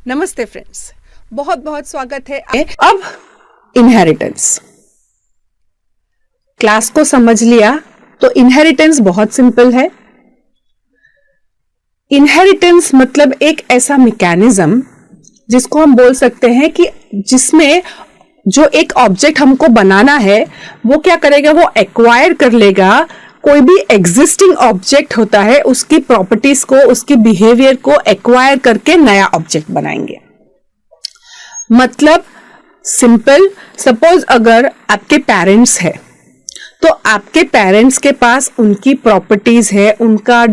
नमस्ते फ्रेंड्स, बहुत बहुत स्वागत है। अब इनहेरिटेंस क्लास को समझ लिया तो इनहेरिटेंस बहुत सिंपल है। इनहेरिटेंस मतलब एक ऐसा मैकेनिज्म जिसको हम बोल सकते हैं कि जिसमें जो एक ऑब्जेक्ट हमको बनाना है वो क्या करेगा, वो एक्वायर कर लेगा कोई भी एग्जिस्टिंग ऑब्जेक्ट होता है, उसकी प्रॉपर्टीज को, उसकी बिहेवियर को एक्वायर करके नया ऑब्जेक्ट बनाएंगे। मतलब सिंपल, सपोज अगर आपके पेरेंट्स है तो आपके पेरेंट्स के पास उनकी प्रॉपर्टीज है, उनका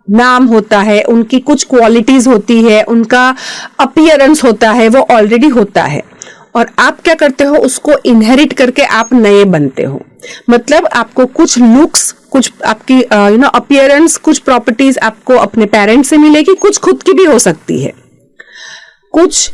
नाम होता है, उनकी कुछ क्वालिटीज होती है, उनका अपीयरेंस होता है, वो ऑलरेडी होता है और आप क्या करते हो, उसको इनहेरिट करके आप नए बनते हो। मतलब आपको कुछ लुक्स, कुछ आपकी अपीयरेंस, कुछ प्रॉपर्टीज आपको अपने पेरेंट्स से मिलेगी, कुछ खुद की भी हो सकती है। कुछ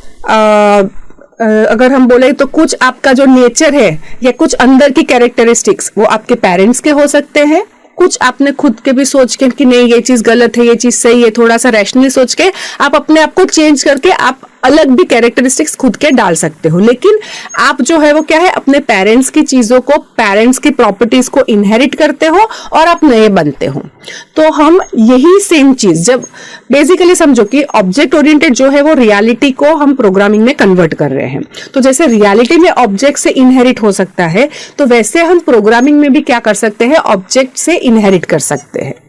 अगर हम बोले तो कुछ आपका जो नेचर है या कुछ अंदर की कैरेक्टरिस्टिक्स वो आपके पेरेंट्स के हो सकते हैं। कुछ आपने खुद के भी सोच के कि नहीं ये चीज गलत है, ये चीज सही है, थोड़ा सा रैशनली सोच के आप अपने आप को चेंज करके आप अलग भी कैरेक्टरिस्टिक्स खुद के डाल सकते हो। लेकिन आप जो है वो क्या है, अपने पेरेंट्स की चीजों को, पेरेंट्स की प्रॉपर्टीज को इनहेरिट करते हो और आप नए बनते हो। तो हम यही सेम चीज, जब बेसिकली समझो कि ऑब्जेक्ट ओरिएंटेड जो है वो रियलिटी को हम प्रोग्रामिंग में कन्वर्ट कर रहे हैं। तो जैसे रियलिटी में ऑब्जेक्ट से इनहेरिट हो सकता है, तो वैसे हम प्रोग्रामिंग में भी क्या कर सकते हैं, ऑब्जेक्ट से इनहेरिट कर सकते हैं।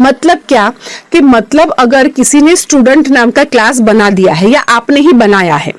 मतलब क्या कि मतलब अगर किसी ने स्टूडेंट नाम का क्लास बना दिया है या आपने ही बनाया है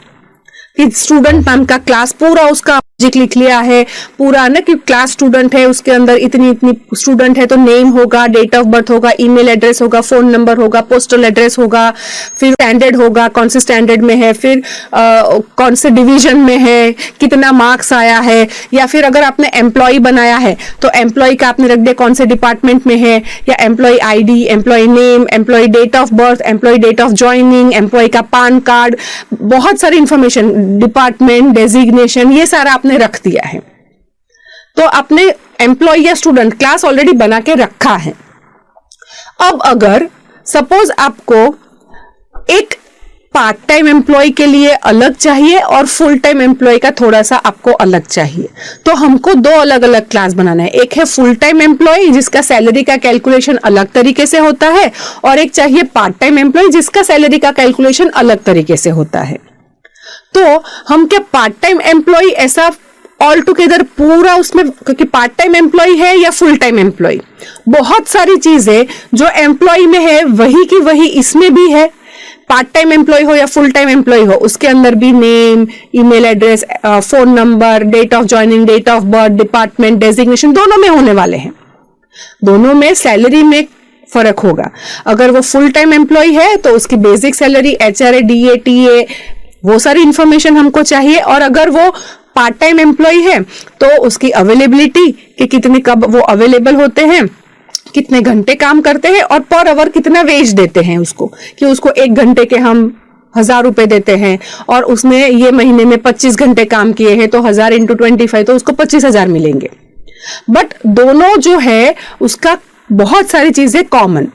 कि स्टूडेंट नाम का क्लास, पूरा उसका ऑब्जेक्ट लिख लिया है, पूरा ना कि क्लास स्टूडेंट है, उसके अंदर इतनी इतनी स्टूडेंट है तो नेम होगा, डेट ऑफ बर्थ होगा, ईमेल एड्रेस होगा, फोन नंबर होगा, पोस्टल एड्रेस होगा, फिर स्टैंडर्ड होगा, कौन से स्टैंडर्ड में है, फिर कौन से डिवीजन में है, कितना मार्क्स आया है। या फिर अगर आपने एम्प्लॉय बनाया है तो एम्प्लॉय का आपने रख दिया कौन से डिपार्टमेंट में है, या employee ID, employee name, employee date of birth, employee date of joining, employee का पान कार्ड, बहुत सारी इंफॉर्मेशन, डिपार्टमेंट, डेजिग्नेशन, ये सारा आपने रख दिया है। तो आपने एम्प्लॉय या स्टूडेंट क्लास ऑलरेडी बना के रखा है। अब अगर सपोज आपको एक पार्ट टाइम एम्प्लॉय के लिए अलग चाहिए और फुल टाइम एम्प्लॉय का थोड़ा सा आपको अलग चाहिए, तो हमको दो अलग अलग क्लास बनाना है। एक है फुल टाइम एम्प्लॉय जिसका सैलरी का कैलकुलेशन अलग तरीके से होता है, और एक चाहिए पार्ट टाइम एम्प्लॉय जिसका सैलरी का कैलकुलेशन अलग तरीके से होता है। तो हम क्या पार्ट टाइम एम्प्लॉय ऐसा ऑल टुगेदर पूरा उसमें, क्योंकि पार्ट टाइम एम्प्लॉय है या फुल टाइम एम्प्लॉय, बहुत सारी चीजें जो एम्प्लॉय में है वही की वही इसमें भी है। पार्ट टाइम एम्प्लॉय हो या फुल टाइम एम्प्लॉय हो, उसके अंदर भी name, email address, phone number, date of joining, date of birth, department, designation दोनों में होने वाले हैं। दोनों में सैलरी में फर्क होगा। अगर वो फुल टाइम एम्प्लॉय है तो उसकी basic salary, HRA, DA, TA, वो सारी इंफॉर्मेशन हमको चाहिए। और अगर वो पार्ट टाइम एम्प्लॉय है तो उसकी अवेलेबिलिटी कि कितने कब वो अवेलेबल होते हैं, कितने घंटे काम करते हैं और पर आवर कितना वेज देते हैं उसको, कि उसको 1 घंटे के हम 1000 रुपए देते हैं और उसने ये महीने में 25 घंटे काम किए हैं तो 1000 × 25 तो उसको 25,000 मिलेंगे। बट दोनों जो है उसका बहुत सारी चीजें कॉमन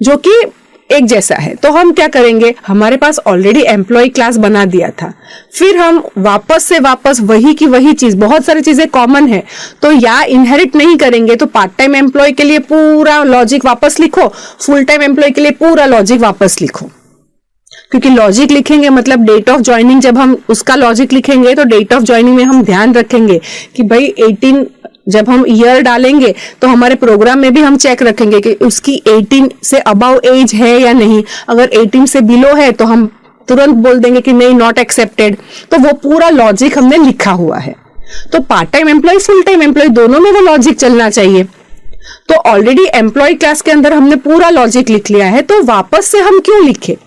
जो कि एक जैसा है। तो हम क्या करेंगे, हमारे पास ऑलरेडी एम्प्लॉय क्लास बना दिया था, फिर हम वापस से वापस वही की वही चीज, बहुत सारी चीजें कॉमन है तो या इनहेरिट नहीं करेंगे तो पार्ट टाइम एम्प्लॉय के लिए पूरा लॉजिक वापस लिखो, फुल टाइम एम्प्लॉय के लिए पूरा लॉजिक वापस लिखो। क्योंकि लॉजिक लिखेंगे मतलब डेट ऑफ ज्वाइनिंग, जब हम उसका लॉजिक लिखेंगे तो डेट ऑफ ज्वाइनिंग में हम ध्यान रखेंगे कि भाई 18, जब हम ईयर डालेंगे तो हमारे प्रोग्राम में भी हम चेक रखेंगे कि उसकी 18 से अबव एज है या नहीं। अगर 18 से बिलो है तो हम तुरंत बोल देंगे कि नहीं, नॉट एक्सेप्टेड। तो वो पूरा लॉजिक हमने लिखा हुआ है। तो part time employee, full time employee दोनों में वो लॉजिक चलना चाहिए। तो ऑलरेडी एम्प्लॉय क्लास के अंदर हमने पूरा लॉजिक लिख लिया है, तो वापस से हम क्यों लिखे?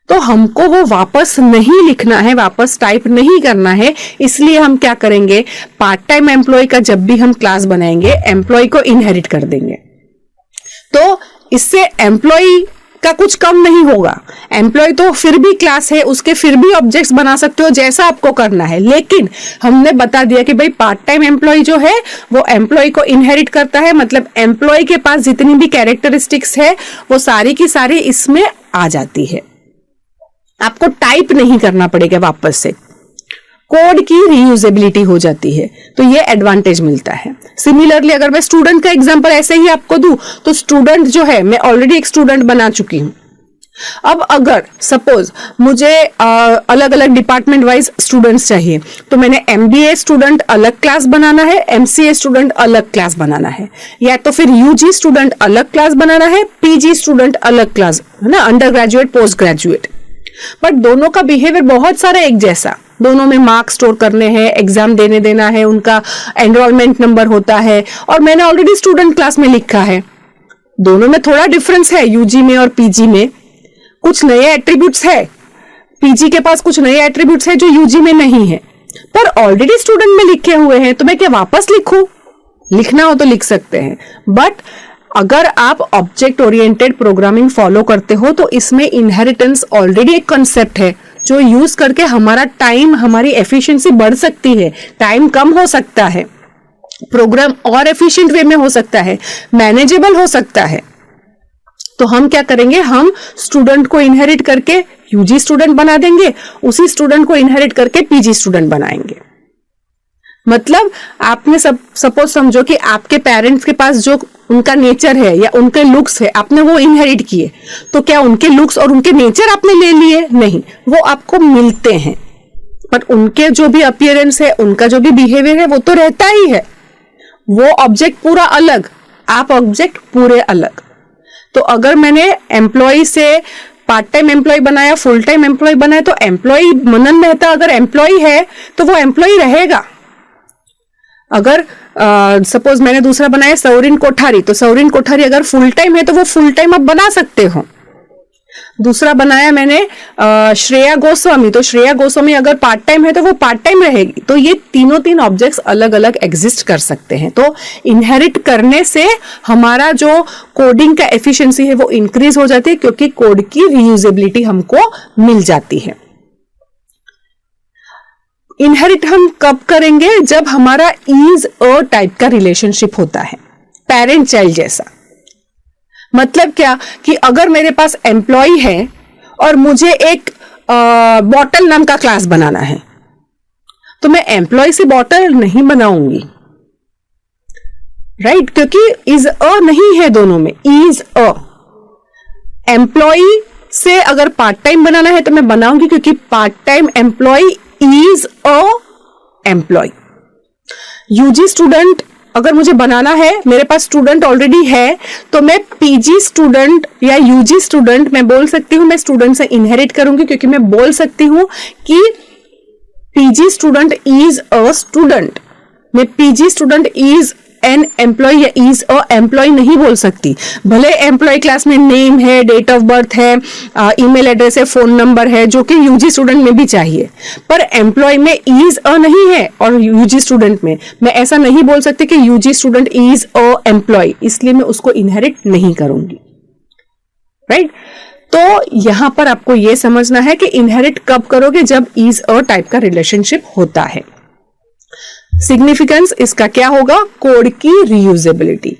तो हमको वो वापस नहीं लिखना है, वापस टाइप नहीं करना है। इसलिए हम क्या करेंगे, पार्ट टाइम एम्प्लॉय का जब भी हम क्लास बनाएंगे एम्प्लॉय को इनहेरिट कर देंगे। तो इससे एम्प्लॉय का कुछ कम नहीं होगा। एम्प्लॉय तो फिर भी क्लास है, उसके फिर भी ऑब्जेक्ट्स बना सकते हो जैसा आपको करना है। लेकिन हमने बता दिया कि भाई पार्ट टाइम एम्प्लॉय जो है वो एम्प्लॉय को इनहेरिट करता है, मतलब एम्प्लॉय के पास जितनी भी कैरेक्टरिस्टिक्स है वो सारी की सारी इसमें आ जाती है। आपको टाइप नहीं करना पड़ेगा वापस से, कोड की रीयूजेबिलिटी हो जाती है, तो ये एडवांटेज मिलता है। सिमिलरली अगर मैं स्टूडेंट का एग्जांपल ऐसे ही आपको दूं, तो स्टूडेंट जो है, मैं ऑलरेडी एक स्टूडेंट बना चुकी हूं। अब अगर सपोज मुझे अलग अलग डिपार्टमेंट वाइज स्टूडेंट्स चाहिए, तो मैंने MBA स्टूडेंट अलग क्लास बनाना है, MCA स्टूडेंट अलग क्लास बनाना है, या तो फिर UG स्टूडेंट अलग क्लास बनाना है, PG स्टूडेंट अलग क्लास, है ना, under graduate post graduate. But दोनों का बिहेवियर बहुत सारा एक जैसा, दोनों में मार्क्स स्टोर करने हैं, एग्जाम देने देना है, उनका एनरोलमेंट नंबर होता है, और मैंने ऑलरेडी स्टूडेंट क्लास में लिखा है। दोनों में थोड़ा डिफरेंस है, UG में और PG में कुछ नए एट्रीब्यूट्स है, PG के पास कुछ नए एट्रीब्यूट्स है जो UG में नहीं है, पर ऑलरेडी स्टूडेंट में लिखे हुए हैं, तो मैं क्या वापस लिखूं? लिखना हो तो लिख सकते हैं, बट अगर आप ऑब्जेक्ट ओरिएंटेड प्रोग्रामिंग फॉलो करते हो तो इसमें इनहेरिटेंस ऑलरेडी एक कॉन्सेप्ट है जो यूज करके हमारा टाइम, हमारी एफिशिएंसी बढ़ सकती है, टाइम कम हो सकता है, प्रोग्राम और एफिशिएंट वे में हो सकता है, मैनेजेबल हो सकता है। तो हम क्या करेंगे, हम स्टूडेंट को इनहेरिट करके UG स्टूडेंट बना देंगे, उसी स्टूडेंट को इनहेरिट करके PG स्टूडेंट बनाएंगे। मतलब आपने सपोज समझो कि आपके पेरेंट्स के पास जो उनका नेचर है या उनके लुक्स है, आपने वो इनहेरिट किए, तो क्या उनके लुक्स और उनके नेचर आपने ले लिए? नहीं, वो आपको मिलते हैं, पर उनके जो भी अपीयरेंस है, उनका जो भी बिहेवियर है, वो तो रहता ही है। वो ऑब्जेक्ट पूरा अलग, आप ऑब्जेक्ट पूरे अलग। तो अगर मैंने एम्प्लॉय से पार्ट टाइम एम्प्लॉय बनाया, फुल टाइम एम्प्लॉय बनाया, तो एम्प्लॉय मनन मेहता अगर एम्प्लॉय है तो वो एम्प्लॉय रहेगा। अगर सपोज मैंने दूसरा बनाया सौरिन कोठारी, तो सौरिन कोठारी अगर फुल टाइम है तो वो फुल टाइम आप बना सकते हो। दूसरा बनाया मैंने श्रेया गोस्वामी, तो श्रेया गोस्वामी अगर पार्ट टाइम है तो वो पार्ट टाइम रहेगी। तो ये तीन ऑब्जेक्ट्स अलग अलग एग्जिस्ट कर सकते हैं। तो इनहेरिट करने से हमारा जो कोडिंग का एफिशिएंसी है वो इंक्रीज हो जाती है, क्योंकि कोड की रीयूजेबिलिटी हमको मिल जाती है। इनहेरिट हम कब करेंगे? जब हमारा इज अ टाइप का रिलेशनशिप होता है, पेरेंट चाइल्ड जैसा। मतलब क्या कि अगर मेरे पास एम्प्लॉय है और मुझे एक बॉटल नाम का क्लास बनाना है, तो मैं एम्प्लॉय से बॉटल नहीं बनाऊंगी, राइट? क्योंकि इज अ नहीं है दोनों में, इज अ। एम्प्लॉय से अगर पार्ट टाइम बनाना है तो मैं बनाऊंगी, क्योंकि part time employee is a employee. UG student अगर मुझे बनाना है, मेरे पास स्टूडेंट ऑलरेडी है, तो मैं पीजी स्टूडेंट या यूजी स्टूडेंट मैं बोल सकती हूं, मैं स्टूडेंट से इनहेरिट करूंगी, क्योंकि मैं बोल सकती हूं कि PG student is a student. मैं PG student is an employ या इज अ एम्प्लॉय नहीं बोल सकती। भले एम्प्लॉय क्लास में नेम है, डेट ऑफ बर्थ है, ईमेल एड्रेस है, फोन नंबर है, जो कि यूजी स्टूडेंट में भी चाहिए, पर एम्प्लॉय में इज अ नहीं है और यूजी स्टूडेंट में मैं ऐसा नहीं बोल सकती कि UG student is a employee, इसलिए मैं उसको इनहेरिट नहीं करूंगी, राइट? तो यहां पर आपको यह समझना है कि इनहेरिट कब करोगे? जब इज अ टाइप का रिलेशनशिप होता है। सिग्निफिकेंस इसका क्या होगा? कोड की रीयूजेबिलिटी।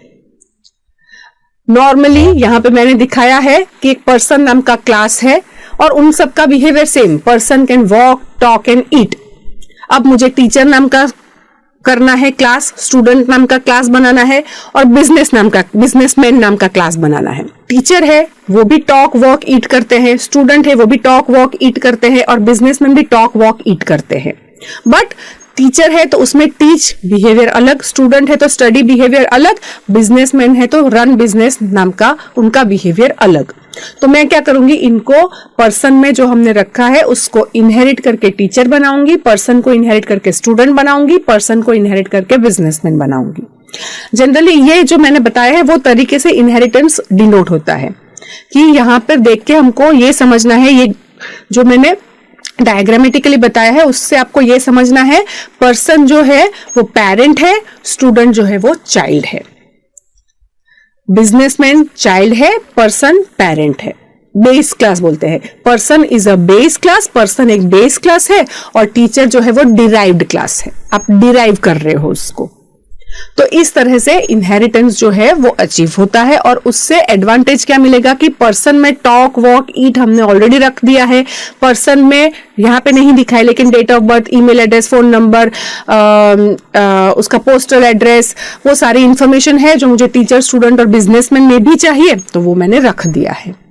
नॉर्मली यहां पे मैंने दिखाया है कि एक पर्सन नाम का क्लास है और उन सबका behaviour same, person can walk, talk and eat. अब मुझे टीचर नाम का करना है क्लास, स्टूडेंट नाम का क्लास बनाना है, और बिजनेसमैन नाम का क्लास बनाना है। टीचर है वो भी टॉक वॉक ईट करते हैं, स्टूडेंट है वो भी टॉक वॉक ईट करते हैं, और बिजनेसमैन भी टॉक वॉक ईट करते हैं। बट टीचर है तो उसमें टीच बिहेवियर अलग, स्टूडेंट है तो स्टडी बिहेवियर अलग, बिजनेसमैन है तो रन बिजनेस नाम का उनका बिहेवियर अलग। तो मैं क्या करूंगी, इनको पर्सन में जो हमने रखा है उसको इनहेरिट करके टीचर बनाऊंगी, पर्सन को इनहेरिट करके स्टूडेंट बनाऊंगी, पर्सन को इनहेरिट करके बिजनेसमैन बनाऊंगी। जनरली ये जो मैंने बताया है वो तरीके से इनहेरिटेंस डिनोट होता है, कि यहां पर देख के हमको ये समझना है, ये जो मैंने डायग्रामेटिकली बताया है उससे आपको यह समझना है, पर्सन जो है वो पेरेंट है, स्टूडेंट जो है वो चाइल्ड है, बिजनेसमैन चाइल्ड है, पर्सन पेरेंट है। बेस क्लास बोलते हैं, person is a base class, person एक बेस क्लास है, और टीचर जो है वो डिराइव्ड क्लास है, आप डिराइव कर रहे हो उसको। तो इस तरह से इनहेरिटेंस जो है वो अचीव होता है, और उससे एडवांटेज क्या मिलेगा कि पर्सन में टॉक वॉक ईट हमने ऑलरेडी रख दिया है। पर्सन में यहाँ पे नहीं दिखा है, लेकिन date of birth, email address, phone number, उसका पोस्टल एड्रेस, वो सारी इंफॉर्मेशन है जो मुझे टीचर, स्टूडेंट और बिजनेसमैन में भी चाहिए, तो वो मैंने रख दिया है।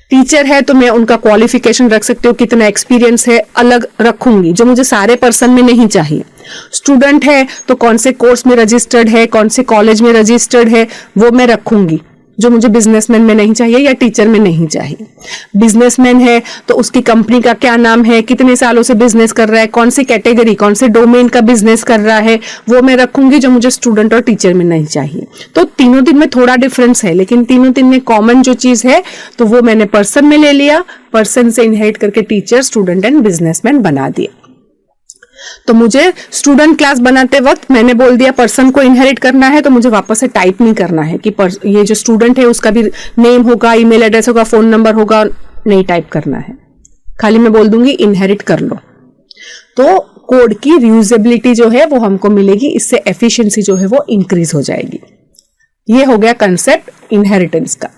टीचर है तो मैं उनका क्वालिफिकेशन रख सकती हूँ, कितना एक्सपीरियंस है अलग रखूंगी, जो मुझे सारे पर्सन में नहीं चाहिए। स्टूडेंट है तो कौन से कोर्स में रजिस्टर्ड है, कौन से कॉलेज में रजिस्टर्ड है, वो मैं रखूंगी, जो मुझे बिजनेसमैन में नहीं चाहिए या टीचर में नहीं चाहिए। बिजनेसमैन है तो उसकी कंपनी का क्या नाम है, कितने सालों से बिजनेस कर रहा है, कौन सी कैटेगरी, कौन से डोमेन का बिजनेस कर रहा है, वो मैं रखूंगी, जो मुझे स्टूडेंट और टीचर में नहीं चाहिए। तो तीनों दिन में थोड़ा डिफरेंस है, लेकिन तीनों दिन में कॉमन जो चीज है तो वो मैंने पर्सन में ले लिया, पर्सन से इनहेरिट करके टीचर, स्टूडेंट एंड बिजनेसमैन बना दिया। तो मुझे स्टूडेंट क्लास बनाते वक्त मैंने बोल दिया पर्सन को इनहेरिट करना है, तो मुझे वापस से टाइप नहीं करना है कि ये जो स्टूडेंट है उसका भी नेम होगा, ईमेल एड्रेस होगा, फोन नंबर होगा, नहीं टाइप करना है, खाली मैं बोल दूंगी इनहेरिट कर लो। तो कोड की रीयूजेबिलिटी जो है वो हमको मिलेगी, इससे एफिशिएंसी जो है वो इंक्रीज हो जाएगी। ये हो गया कंसेप्ट इनहेरिटेंस का।